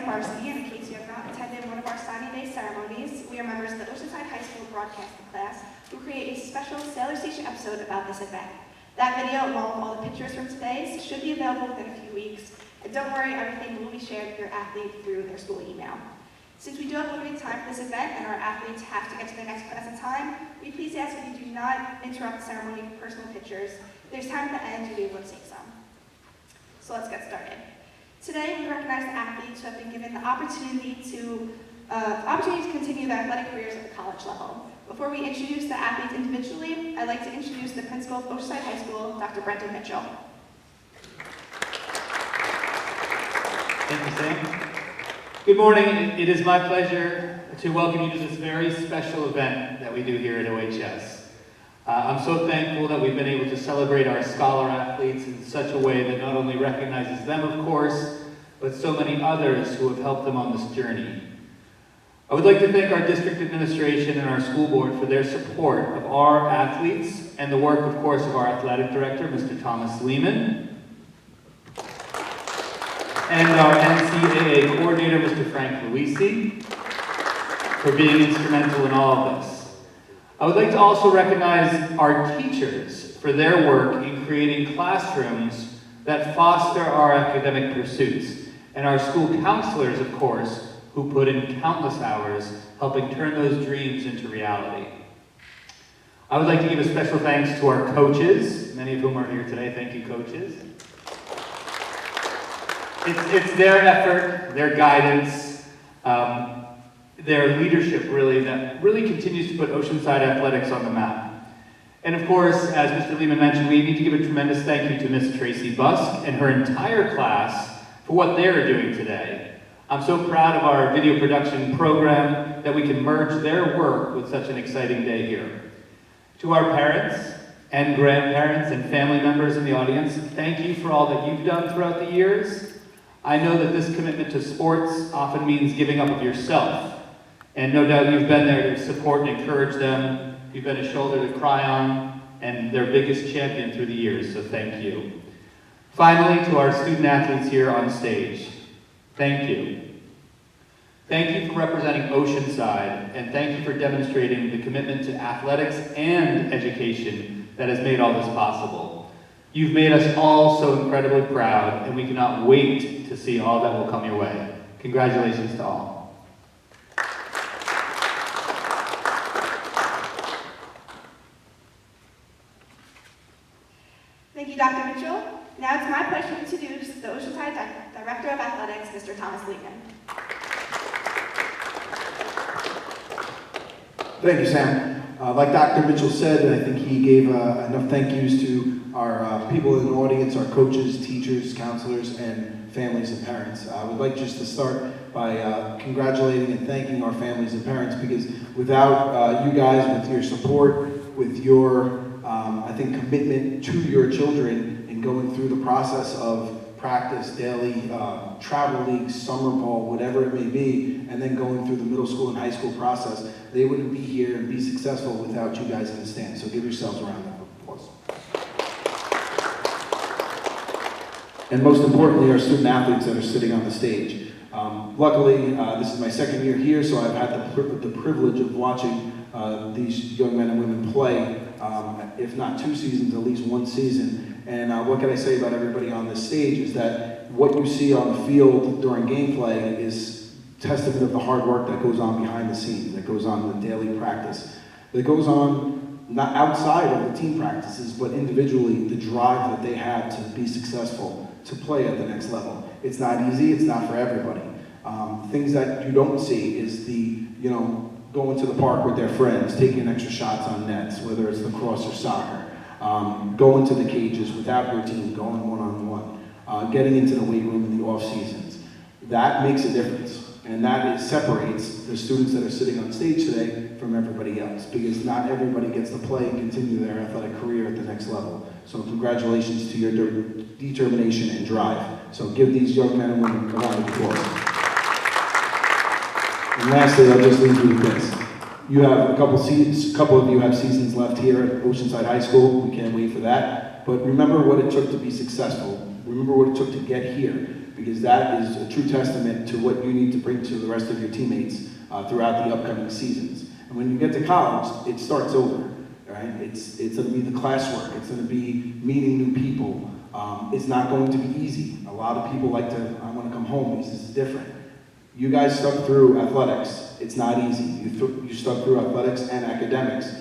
represent varsity, and in case you have not attended one of our signing day ceremonies, we are members of the Oceanside High School broadcasting class who create a special Sailor Station episode about this event. That video, along with all the pictures from today, should be available within a few weeks. And don't worry, everything will be shared with your athlete through their school email. Since we do have limited time for this event and our athletes have to get to the next class in time, we please ask that you do not interrupt the ceremony with personal pictures. If there's time at the end, you'll be able to take some. So let's get started. Today, we recognize the athletes who have been given the opportunity to continue their athletic careers at the college level. Before we introduce the athletes individually, I'd like to introduce the principal of Oceanside High School, Dr. Brendan Mitchell. Thank you, Sam. Good morning. It is my pleasure to welcome you to this very special event that we do here at OHS. I'm so thankful that we've been able to celebrate our scholar athletes in such a way that not only recognizes them, of course, but so many others who have helped them on this journey. I would like to thank our district administration and our school board for their support of our athletes and the work, of course, of our athletic director, Mr. Thomas Lehman, and our NCAA coordinator, Mr. Frank Luisi, for being instrumental in all of this. I would like to also recognize our teachers for their work in creating classrooms that foster our academic pursuits, and our school counselors, of course, who put in countless hours helping turn those dreams into reality. I would like to give a special thanks to our coaches, many of whom are here today. Thank you, coaches. It's their effort, their guidance, their leadership that really continues to put Oceanside athletics on the map. And of course, as Mr. Lehman mentioned, we need to give a tremendous thank you to Miss Tracy Busk and her entire class for what they're doing today. I'm so proud of our video production program that we can merge their work with such an exciting day here. To our parents and grandparents and family members in the audience, thank you for all that you've done throughout the years. I know that this commitment to sports often means giving up of yourself, and no doubt you've been there to support and encourage them. You've been a shoulder to cry on and their biggest champion through the years, so thank you. Finally, to our student athletes here on stage, thank you. Thank you for representing Oceanside, and thank you for demonstrating the commitment to athletics and education that has made all this possible. You've made us all so incredibly proud, and we cannot wait to see all that will come your way. Congratulations to all. Thank you, Dr. Mitchell. Now it's my pleasure to introduce the Oceanside Director of Athletics, Mr. Thomas Lehman. Thank you, Sam. Like Dr. Mitchell said, I think he gave enough thank yous to our people in the audience, our coaches, teachers, counselors, and families and parents. I would like just to start by congratulating and thanking our families and parents, because without you guys, with your support, with your, I think, commitment to your children and going through the process of practice, daily travel leagues, summer ball, whatever it may be, and then going through the middle school and high school process, they wouldn't be here and be successful without you guys in the stands. So give yourselves a round of applause. And most importantly, our student athletes that are sitting on the stage. Luckily, this is my second year here, so I've had the privilege of watching these young men and women play, if not 2 seasons, at least 1 season. And what can I say about everybody on this stage is that what you see on the field during gameplay is testament of the hard work that goes on behind the scenes, that goes on in the daily practice, that goes on not outside of the team practices, but individually, the drive that they have to be successful, to play at the next level. It's not easy, it's not for everybody. Things that you don't see is going to the park with their friends, taking extra shots on nets, whether it's lacrosse or soccer, going to the cages without your team, going one-on-one, getting into the weight room in the off seasons. That makes a difference. And that separates the students that are sitting on stage today from everybody else, because not everybody gets to play and continue their athletic career at the next level. So congratulations to your determination and drive. So give these young men and women a round of applause. And lastly, I'll just leave you with this. You have a couple of you have seasons left here at Oceanside High School. We can't wait for that. But remember what it took to be successful. Remember what it took to get here. because that is a true testament to what you need to bring to the rest of your teammates throughout the upcoming seasons. And when you get to college, it starts over, right? It's going to be the classwork. It's going to be meeting new people. It's not going to be easy. A lot of people like to, I want to come home because this is different. You guys stuck through athletics. It's not easy. You stuck through athletics and academics.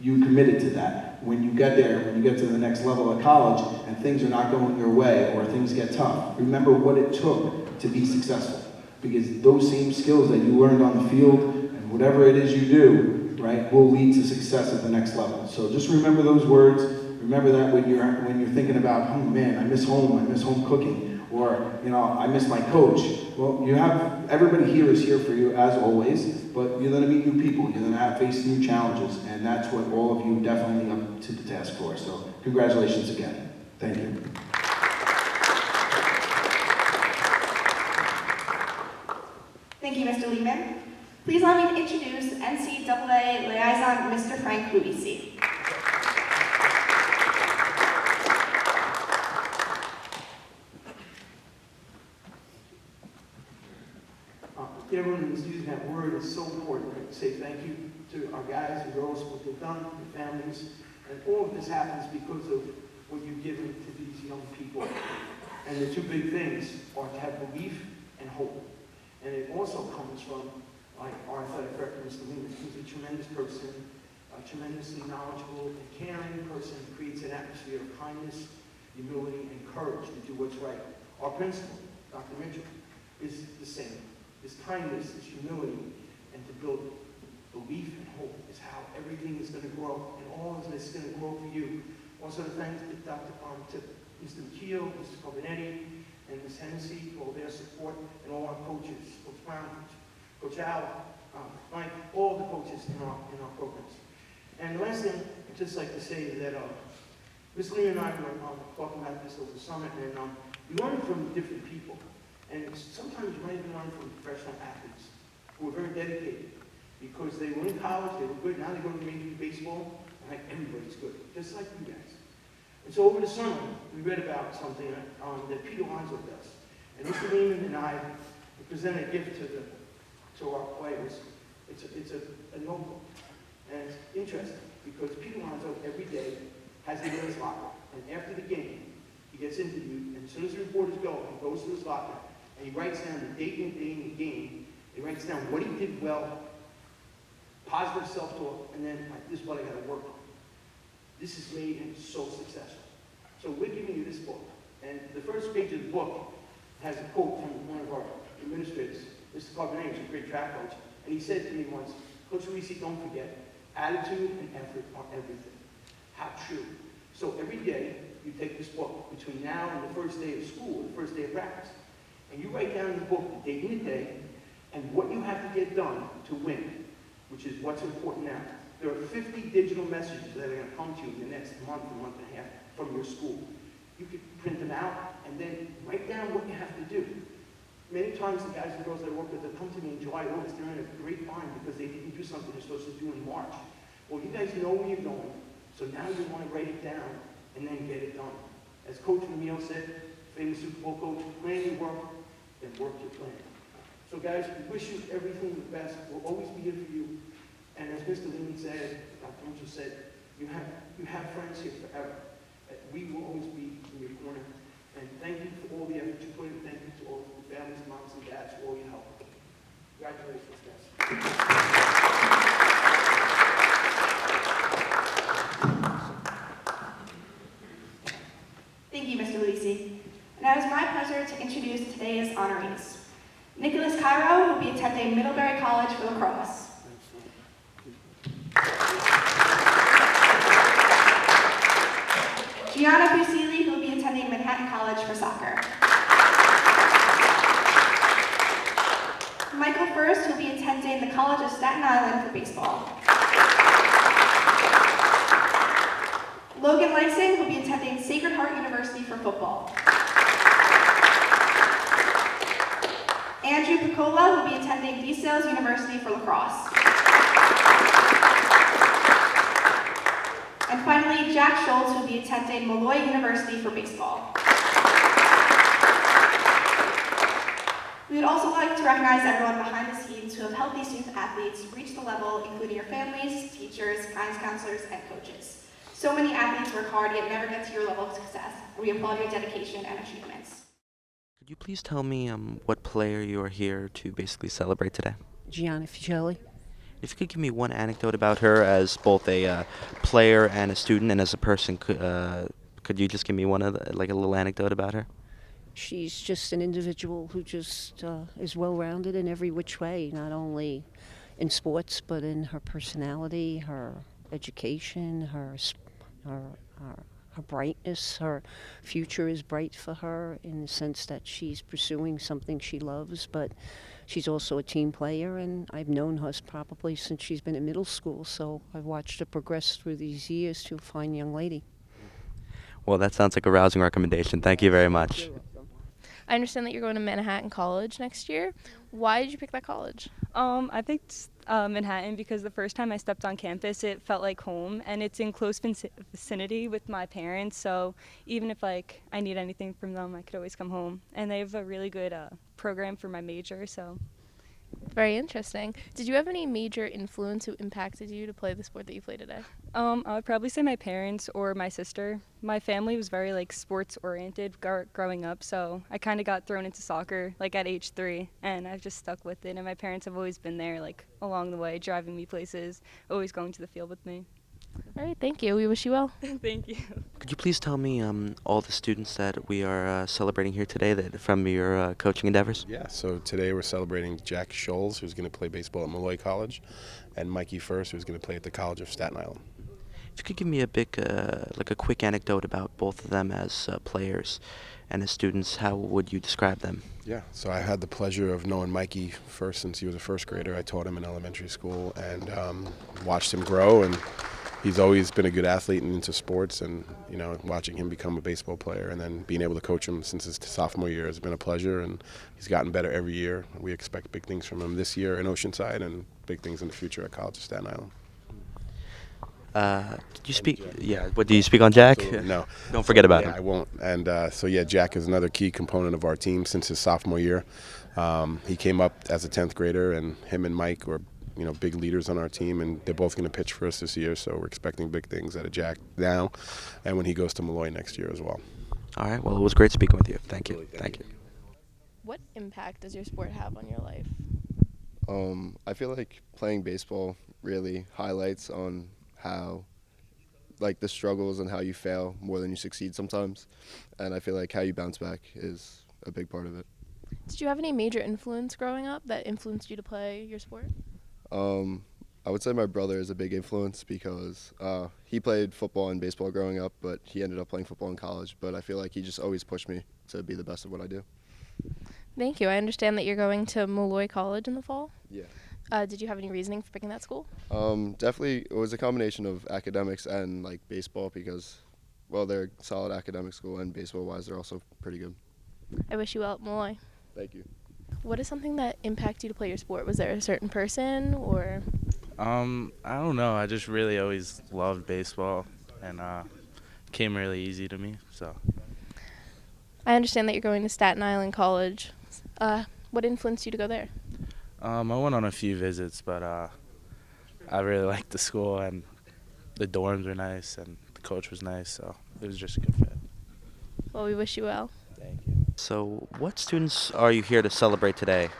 You committed to that. When you get there, when you get to the next level of college and things are not going your way or things get tough, remember what it took to be successful. Because those same skills that you learned on the field and whatever it is you do, right, will lead to success at the next level. So just remember those words. Remember that when you're thinking about, oh man, I miss home cooking, or you know, I miss my coach. Well, everybody here is here for you as always, but you're going to meet new people. You're going to face new challenges, and that's what all of you definitely up to the task for. So congratulations again. Thank you. Thank you, Mr. Lehman. Please allow me to introduce NCAA Liaison Mr. Frank Luisi. Everyone who's using that word is so important. I say thank you to our guys and girls for what they've done, their families, and all of this happens because of what you've given to these young people. And the two big things are to have belief and hope. And it also comes from, like our athletic director, Mr. Lehman, who's a tremendous person, a tremendously knowledgeable and caring person, who creates an atmosphere of kindness, humility, and courage to do what's right. Our principal, Dr. Mitchell, is the same. This kindness, this humility, and to build belief and hope is how everything is going to grow, and all of this is going to grow for you. Also, thanks to Mr. McKeel, Mr. Covinetti, and Ms. Hennessy for all their support, and all our coaches, Coach Brown, Coach Al, Mike, all the coaches in our programs. And the last thing I'd just like to say is that Ms. Lee and I were talking about this over the summer, and we learned from different people. And sometimes you might even learn from professional athletes who are very dedicated because they were in college, they were good, now they go to Major League Baseball, and like everybody's good, just like you guys. And so over the summer, we read about something that Peter Alonso does. And Mr. Lehman and I present a gift to our players. It's a notebook. And it's interesting because Peter Alonso every day has it in his locker. And after the game, he gets interviewed, and as soon as the reporters go, he goes to his locker, and he writes down the date and day in the game. He writes down what he did well, positive self-talk, and then like, this is what I got to work on. This has made him so successful. So we're giving you this book, and the first page of the book has a quote from one of our administrators, Mr. Carbonet, who's a great track coach, and he said to me once, Coach Luisi, don't forget, attitude and effort are everything. How true. So every day, you take this book between now and the first day of school, the first day of practice, and you write down in the book the date and the day and what you have to get done to win, which is what's important now. There are 50 digital messages that are going to come to you in the next month and a half from your school. You can print them out and then write down what you have to do. Many times the guys and girls that I work with, they'll come to me in July, August, they're in a great bind because they didn't do something they're supposed to do in March. Well, you guys know where you're going, so now you want to write it down and then get it done. As Coach Ramil said, famous Super Bowl coach, plan your work, then work your plan. So guys, we wish you everything the best. We'll always be here for you. And as Mr. Lehman said, Dr. Mitchell said, you have friends here forever. We will always be in your corner. And thank you for all the effort you put in. Thank you to all the families, moms and dads, for all your help. Congratulations, guys. Thank you, Mr. Luisi. Now it is my pleasure to introduce today's honorees. Nicholas Cairo will be attending Middlebury College for lacrosse. Gianna Fusili will be attending Manhattan College for soccer. Michael First will be attending the College of Staten Island for baseball. Logan Lysing will be attending Sacred Heart University for football. Andrew Picola will be attending DeSales University for lacrosse. And finally, Jack Schultz will be attending Malloy University for baseball. We would also like to recognize everyone behind the scenes who have helped these student athletes reach the level, including your families, teachers, guidance counselors, and coaches. So many athletes work hard yet never get to your level of success, and we applaud your dedication and achievements. Could you please tell me what player you are here to basically celebrate today? Gianna Ficelli. If you could give me one anecdote about her as both a player and a student, and as a person, could you just give me one of like a little anecdote about her? She's just an individual who just is well-rounded in every which way, not only in sports, but in her personality, her education, her brightness. Her future is bright for her in the sense that she's pursuing something she loves, but she's also a team player, and I've known her probably since she's been in middle school, so I've watched her progress through these years to a fine young lady. Well, that sounds like a rousing recommendation. Thank you very much. I understand that you're going to Manhattan College next year. Why did you pick that college? I picked Manhattan because the first time I stepped on campus, it felt like home, and it's in close vicinity with my parents. So even if I need anything from them, I could always come home. And they have a really good program for my major. So Very interesting. Did you have any major influence who impacted you to play the sport that you play today? I would probably say my parents or my sister. My family was very sports oriented growing up, so I kind of got thrown into soccer at age 3, and I've just stuck with it. And my parents have always been there along the way, driving me places, always going to the field with me. All right, thank you. We wish you well. Thank you. Could you please tell me all the students that we are celebrating here today from your coaching endeavors? Yeah, so today we're celebrating Jack Scholes, who's going to play baseball at Molloy College, and Mikey First, who's going to play at the College of Staten Island. If you could give me a quick anecdote about both of them as players and as students, how would you describe them? Yeah, so I had the pleasure of knowing Mikey First since he was a first grader. I taught him in elementary school and watched him grow, and he's always been a good athlete and into sports, and watching him become a baseball player and then being able to coach him since his sophomore year has been a pleasure, and he's gotten better every year. We expect big things from him this year in Oceanside and big things in the future at College of Staten Island. Did you speak? Yeah. What do you speak on, Jack? Absolutely. No. Don't forget about him. I won't. And Jack is another key component of our team since his sophomore year. He came up as a 10th grader, and him and Mike were big leaders on our team, and they're both going to pitch for us this year, so we're expecting big things out of Jack now and when he goes to Molloy next year as well. All right. Well, it was great speaking with you. Thank you. Thank you. What impact does your sport have on your life? I feel like playing baseball really highlights on how the struggles and how you fail more than you succeed sometimes, and I feel like how you bounce back is a big part of it. Did you have any major influence growing up that influenced you to play your sport? I would say my brother is a big influence because he played football and baseball growing up, but he ended up playing football in college. But I feel like he just always pushed me to be the best of what I do. Thank you. I understand that you're going to Molloy College in the fall. Yeah. Did you have any reasoning for picking that school? Definitely, it was a combination of academics and baseball because, well, they're a solid academic school, and baseball-wise, they're also pretty good. I wish you well at Molloy. Thank you. What is something that impacted you to play your sport? Was there a certain person or? I don't know. I just really always loved baseball, and came really easy to me. So. I understand that you're going to Staten Island College. What influenced you to go there? I went on a few visits, but I really liked the school, and the dorms were nice, and the coach was nice, so it was just a good fit. Well, we wish you well. Thank you. So, what students are you here to celebrate today?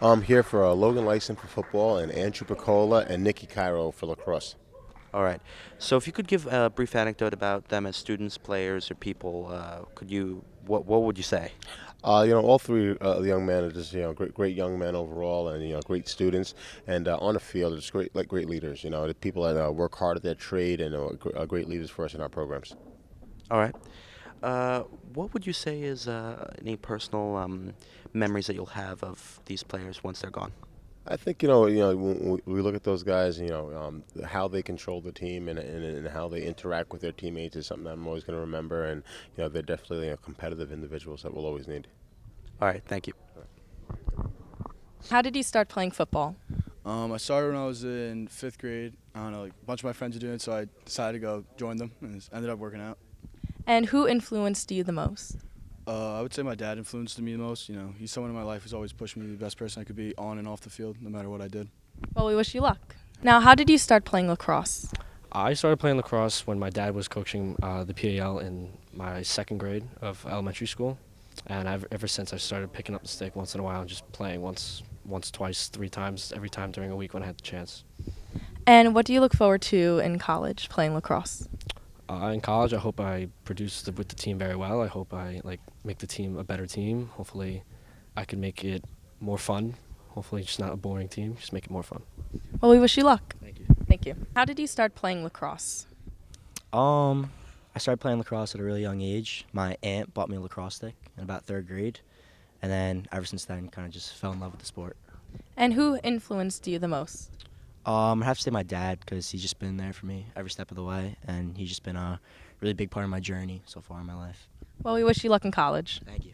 I'm here for Logan Lyson for football and Andrew Picola and Nikki Cairo for lacrosse. All right. So, if you could give a brief anecdote about them as students, players, or people, what would you say? All three the young men are just great young men overall, and great students, and on the field they're just great leaders. The people that work hard at their trade and are great leaders for us in our programs. All right. What would you say is any personal memories that you'll have of these players once they're gone? I think when we look at those guys, how they control the team and how they interact with their teammates is something that I'm always going to remember, and they're definitely competitive individuals that we'll always need. All right, thank you. How did you start playing football? I started when I was in 5th grade. I don't know, a bunch of my friends are doing it, so I decided to go join them, and ended up working out. And who influenced you the most? I would say my dad influenced me the most. You know, he's someone in my life who's always pushed me to be the best person I could be on and off the field, no matter what I did. Well, we wish you luck. Now, how did you start playing lacrosse? I started playing lacrosse when my dad was coaching the PAL in my 2nd grade of elementary school, and ever since I started picking up the stick once in a while and just playing once, twice, 3 times, every time during a week when I had the chance. And what do you look forward to in college playing lacrosse? In college, I hope I produce with the team very well. I hope I make the team a better team. Hopefully, I can make it more fun. Hopefully, just not a boring team. Just make it more fun. Well, we wish you luck. Thank you. Thank you. How did you start playing lacrosse? I started playing lacrosse at a really young age. My aunt bought me a lacrosse stick in about 3rd grade, and then ever since then, kind of just fell in love with the sport. And who influenced you the most? I have to say my dad, because he's just been there for me every step of the way, and he's just been a really big part of my journey so far in my life. Well, we wish you luck in college. Thank you.